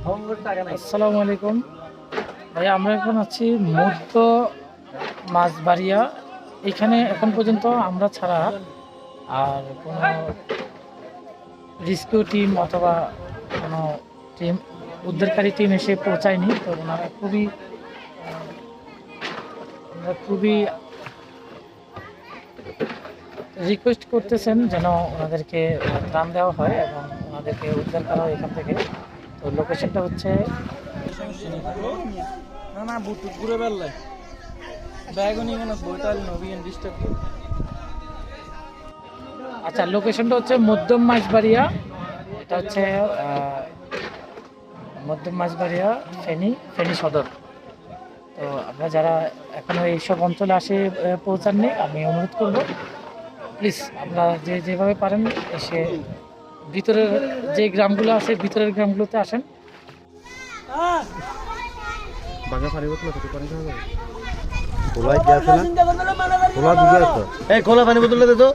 আসসালামু আলাইকুম ভাই, আমরা এখন আছি মধ্য মাছবাড়িয়া। এখানে এখন পর্যন্ত আমরা ছাড়া আর কোনো রেস্কিউ টিম অথবা কোনো টিম, উদ্ধারকারী টিম এসে পৌঁছায়নি। তো ওনারা খুবই রিকোয়েস্ট করতেছেন যেন ওনাদেরকে ত্রাণ দেওয়া হয় এবং ওনাদেরকে উদ্ধার করা হয় এখান থেকে। তো লোকেশনটা হচ্ছে আচ্ছা, লোকেশনটা হচ্ছে মধ্যম মাছবাড়িয়া। এটা হচ্ছে মধ্যম মাছবাড়িয়া, ফেনী সদর। তো আপনারা যারা এখনো এইসব অঞ্চলে পৌঁছাননি, আমি অনুরোধ করব প্লিজ আপনারা যেভাবে পারেন এসে ভিতরের যে গ্রামগুলো আছে ভিতরের গ্রামগুলোতে আসেন। খোলা পানি বোতল দে তো।